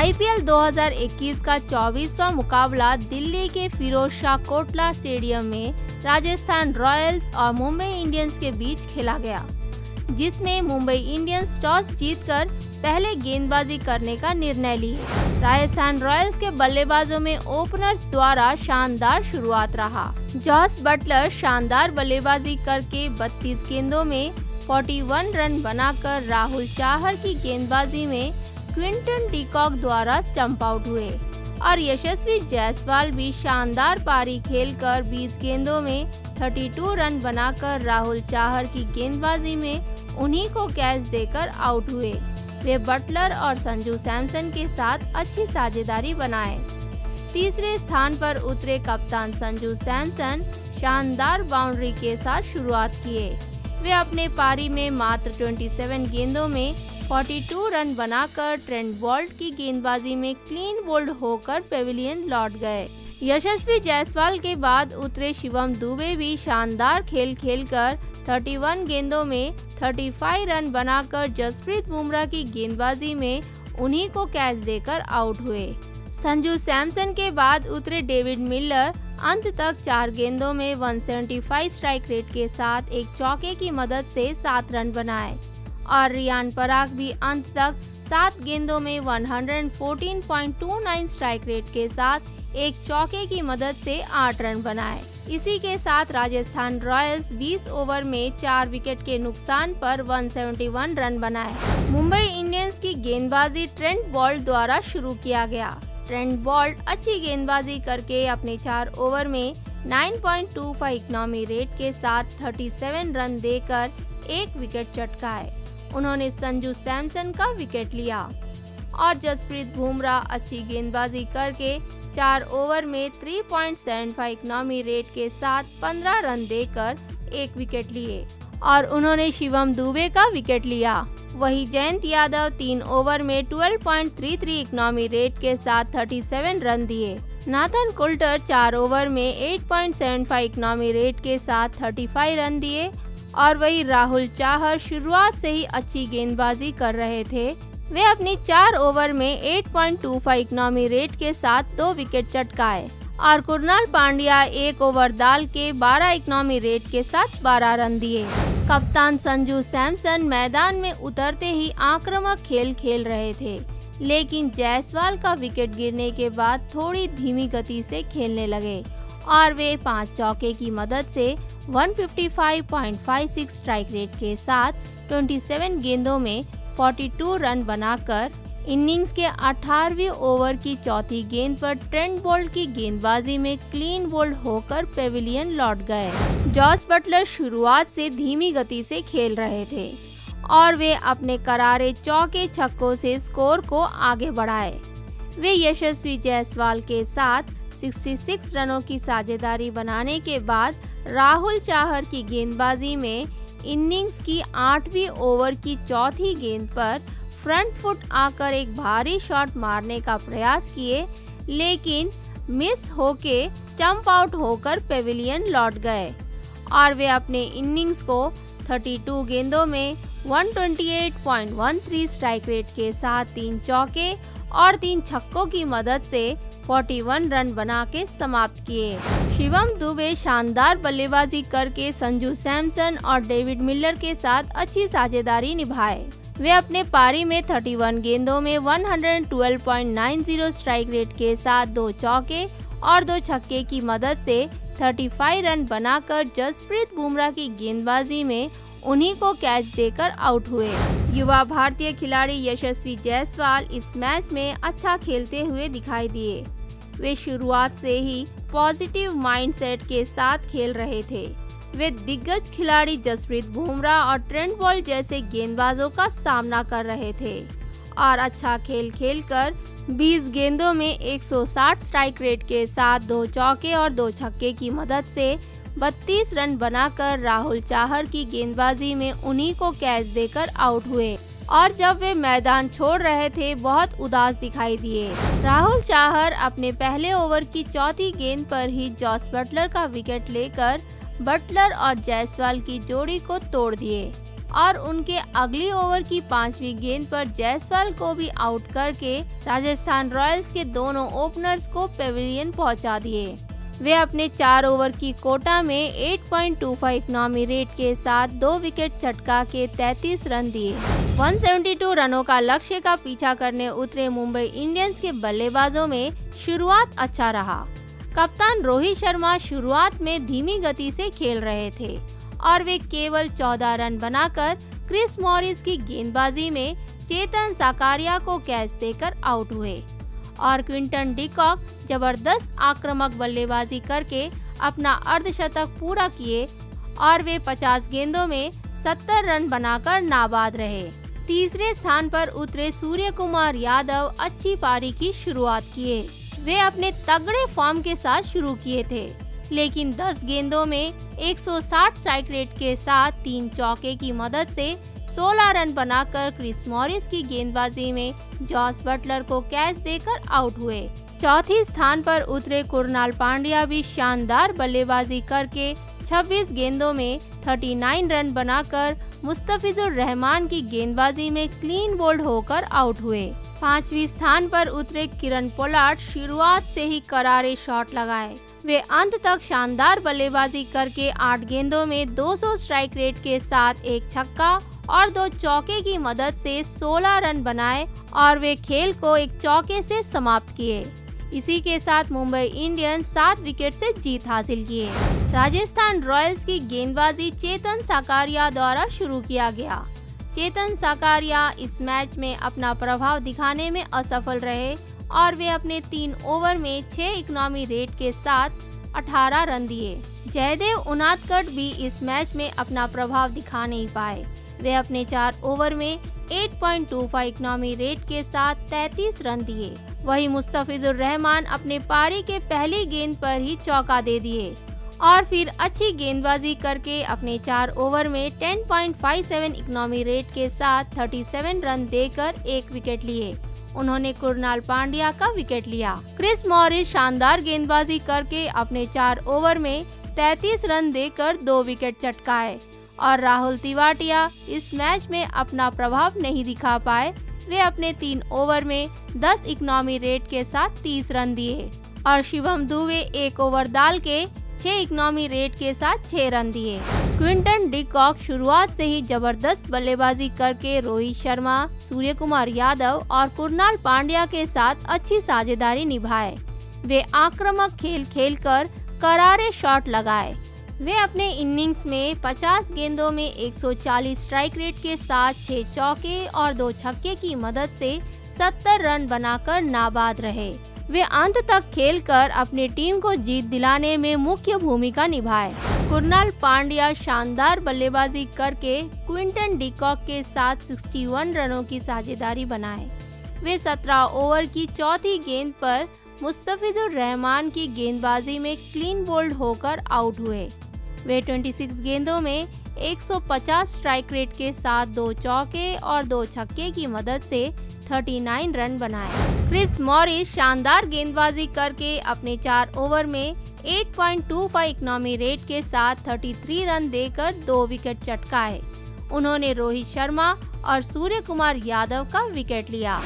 IPL 2021 का 24वां मुकाबला दिल्ली के फिरोजशाह कोटला स्टेडियम में राजस्थान रॉयल्स और मुंबई इंडियंस के बीच खेला गया, जिसमें मुंबई इंडियंस टॉस जीतकर पहले गेंदबाजी करने का निर्णय लिए। राजस्थान रॉयल्स के बल्लेबाजों में ओपनर्स द्वारा शानदार शुरुआत रहा। जॉस बटलर शानदार बल्लेबाजी करके 32 गेंदों में 41 रन बनाकर राहुल चाहर की गेंदबाजी में क्विंटन डिकॉक द्वारा स्टंप आउट हुए और यशस्वी जायसवाल भी शानदार पारी खेलकर 20 गेंदों में 32 रन बनाकर राहुल चाहर की गेंदबाजी में उन्हीं को कैच देकर आउट हुए। वे बटलर और संजू सैमसन के साथ अच्छी साझेदारी बनाए। तीसरे स्थान पर उतरे कप्तान संजू सैमसन शानदार बाउंड्री के साथ शुरुआत किए। वे अपने पारी में मात्र 27 गेंदों में 42 रन बनाकर ट्रेंट बोल्ट की गेंदबाजी में क्लीन बोल्ड होकर पेविलियन लौट गए। यशस्वी जायसवाल के बाद उतरे शिवम दुबे भी शानदार खेल खेलकर 31 गेंदों में 35 रन बनाकर जसप्रीत बुमराह की गेंदबाजी में उन्हीं को कैच देकर आउट हुए। संजू सैमसन के बाद उतरे डेविड मिलर अंत तक 4 गेंदों में 175 स्ट्राइक रेट के साथ एक चौके की मदद से 7 रन बनाए और रियान पराग भी अंत तक 7 गेंदों में 114.29 स्ट्राइक रेट के साथ एक चौके की मदद से 8 रन बनाए। इसी के साथ राजस्थान रॉयल्स 20 ओवर में 4 विकेट के नुकसान पर 171 रन बनाए। मुंबई इंडियंस की गेंदबाजी ट्रेंट बोल्ट द्वारा शुरू किया गया। ट्रेंट बोल्ट अच्छी गेंदबाजी करके अपने 4 ओवर में 9.25 इकोनॉमी रेट के साथ 37 रन देकर एक विकेट चटकाए। उन्होंने संजू सैमसन का विकेट लिया और जसप्रीत बुमराह अच्छी गेंदबाजी करके 4 ओवर में 3.75 इकोनॉमी रेट के साथ 15 रन देकर एक विकेट लिए और उन्होंने शिवम दुबे का विकेट लिया। वही जयंत यादव 3 ओवर में 12.33 इकोनॉमी रेट के साथ 37 रन दिए। नाथन कुल्टर 4 ओवर में 8.75 इकोनॉमी रेट के साथ 35 रन दिए और वही राहुल चाहर शुरुआत से ही अच्छी गेंदबाजी कर रहे थे। वे अपनी 4 ओवर में 8.25 इकोनॉमी रेट के साथ 2 विकेट चटकाए और कुणाल पांड्या 1 ओवर डाल के 12 इकोनॉमी रेट के साथ 12 रन दिए। कप्तान संजू सैमसन मैदान में उतरते ही आक्रामक खेल खेल रहे थे, लेकिन जायसवाल का विकेट गिरने के बाद थोड़ी धीमी गति से खेलने लगे और वे 5 चौके की मदद से 155.56 स्ट्राइक रेट के साथ 27 गेंदों में 42 रन बनाकर इनिंग्स के 18वें ओवर की चौथी गेंद पर ट्रेंट बोल्ट की गेंदबाजी में क्लीन बोल्ड होकर पेविलियन लौट गए। जॉस बटलर शुरुआत से धीमी गति से खेल रहे थे और वे अपने करारे चौके छक्कों से स्कोर को आगे बढ़ाए। वे यशस्वी जायसवाल के साथ 66 रनों की साझेदारी बनाने के बाद राहुल चाहर की गेंदबाजी में इनिंग्स की 8वीं ओवर की चौथी गेंद पर फ्रंट फुट आकर एक भारी शॉट मारने का प्रयास किए, लेकिन मिस होके स्टंप आउट होकर पेविलियन लौट गए और वे अपने इनिंग्स को 32 गेंदों में 128.13 स्ट्राइक रेट के साथ 3 चौके और 3 छक्कों की मदद से 41 रन बना के समाप्त किए। शिवम दुबे शानदार बल्लेबाजी करके संजू सैमसन और डेविड मिलर के साथ अच्छी साझेदारी निभाए। वे अपने पारी में 31 गेंदों में 112.90 स्ट्राइक रेट के साथ 2 चौके और 2 छक्के की मदद से 35 रन बनाकर जसप्रीत बुमराह की गेंदबाजी में उन्हीं को कैच देकर आउट हुए। युवा भारतीय खिलाड़ी यशस्वी जायसवाल इस मैच में अच्छा खेलते हुए दिखाई दिए। वे शुरुआत से ही पॉजिटिव माइंडसेट के साथ खेल रहे थे। वे दिग्गज खिलाड़ी जसप्रीत बुमराह और ट्रेंट बोल्ट जैसे गेंदबाजों का सामना कर रहे थे और अच्छा खेल खेलकर 20 गेंदों में 160 स्ट्राइक रेट के साथ 2 चौके और 2 छक्के की मदद से 32 रन बनाकर राहुल चाहर की गेंदबाजी में उन्हीं को कैच देकर आउट हुए और जब वे मैदान छोड़ रहे थे बहुत उदास दिखाई दिए। राहुल चाहर अपने पहले ओवर की चौथी गेंद पर ही जॉस बटलर का विकेट लेकर बटलर और जायसवाल की जोड़ी को तोड़ दिए। और उनके अगली ओवर की 5वीं गेंद पर जायसवाल को भी आउट करके राजस्थान रॉयल्स के दोनों ओपनर्स को पेविलियन पहुंचा दिए। वे अपने 4 ओवर की कोटा में 8.25 इकोनॉमी रेट के साथ 2 विकेट चटका के 33 रन दिए। 172 रनों का लक्ष्य का पीछा करने उतरे मुंबई इंडियंस के बल्लेबाजों में शुरुआत अच्छा रहा। कप्तान रोहित शर्मा शुरुआत में धीमी गति से खेल रहे थे और वे केवल 14 रन बनाकर क्रिस मॉरिस की गेंदबाजी में चेतन साकारिया को कैच देकर आउट हुए और क्विंटन डिकॉक जबरदस्त आक्रामक बल्लेबाजी करके अपना अर्धशतक पूरा किए और वे 50 गेंदों में 70 रन बनाकर नाबाद रहे। तीसरे स्थान पर उतरे सूर्य कुमार यादव अच्छी पारी की शुरुआत किए। वे अपने तगड़े फॉर्म के साथ शुरू किए थे, लेकिन 10 गेंदों में 160 स्ट्राइक रेट के साथ 3 चौके की मदद से 16 रन बनाकर क्रिस मॉरिस की गेंदबाजी में जॉस बटलर को कैच देकर आउट हुए। चौथी स्थान पर उतरे कुणाल पांड्या भी शानदार बल्लेबाजी करके 26 गेंदों में 39 रन बनाकर मुस्तफिजुर रहमान की गेंदबाजी में क्लीन बोल्ड होकर आउट हुए। 5वीं स्थान पर उतरे किरण पोलार्ड शुरुआत से ही करारे शॉट लगाए। वे अंत तक शानदार बल्लेबाजी करके 8 गेंदों में 200 स्ट्राइक रेट के साथ एक छक्का और 2 चौके की मदद से 16 रन बनाए और वे खेल को एक चौके से समाप्त किए। इसी के साथ मुंबई इंडियंस 7 विकेट से जीत हासिल किए। राजस्थान रॉयल्स की गेंदबाजी चेतन साकारिया द्वारा शुरू किया गया। चेतन साकारिया इस मैच में अपना प्रभाव दिखाने में असफल रहे और वे अपने 3 ओवर में 6 इकोनॉमी रेट के साथ 18 रन दिए। जयदेव उनादकट भी इस मैच में अपना प्रभाव दिखा नहीं पाए। वे अपने 4 ओवर में 8.25 इकोनॉमी रेट के साथ 33 रन दिए। वहीं मुस्तफिजुर रहमान अपने पारी के पहली गेंद पर ही चौका दे दिए और फिर अच्छी गेंदबाजी करके अपने 4 ओवर में 10.57 इकोनॉमी रेट के साथ 37 रन देकर 1 विकेट लिए। उन्होंने कुणाल पांड्या का विकेट लिया। क्रिस मॉरिस शानदार गेंदबाजी करके अपने 4 ओवर में 33 रन देकर 2 विकेट चटकाए और राहुल तिवाटिया इस मैच में अपना प्रभाव नहीं दिखा पाए। वे अपने 3 ओवर में 10 इकोनॉमी रेट के साथ 30 रन दिए और शिवम दुबे 1 ओवर डाल के 6 इकोनॉमी रेट के साथ 6 रन दिए। क्विंटन डिकॉक शुरुआत से ही जबरदस्त बल्लेबाजी करके रोहित शर्मा, सूर्य कुमार यादव और कुणाल पांड्या के साथ अच्छी साझेदारी निभाए। वे आक्रामक खेल खेलकर करारे शॉट लगाए। वे अपने इनिंग्स में 50 गेंदों में 140 स्ट्राइक रेट के साथ 6 चौके और 2 छक्के की मदद से 70 रन बनाकर नाबाद रहे। वे अंत तक खेलकर अपनी टीम को जीत दिलाने में मुख्य भूमिका निभाए। कुणाल पांड्या शानदार बल्लेबाजी करके क्विंटन डिकॉक के साथ 61 रनों की साझेदारी बनाए। वे 17 ओवर की चौथी गेंद पर मुस्तफिजुर रहमान की गेंदबाजी में क्लीन बोल्ड होकर आउट हुए। वे 26 गेंदों में 150 स्ट्राइक रेट के साथ 2 चौके और 2 छक्के की मदद से 39 रन बनाए। क्रिस मॉरिस शानदार गेंदबाजी करके अपने 4 ओवर में 8.25 इकोनॉमी रेट के साथ 33 रन देकर 2 विकेट चटकाए। उन्होंने रोहित शर्मा और सूर्य कुमार यादव का विकेट लिया।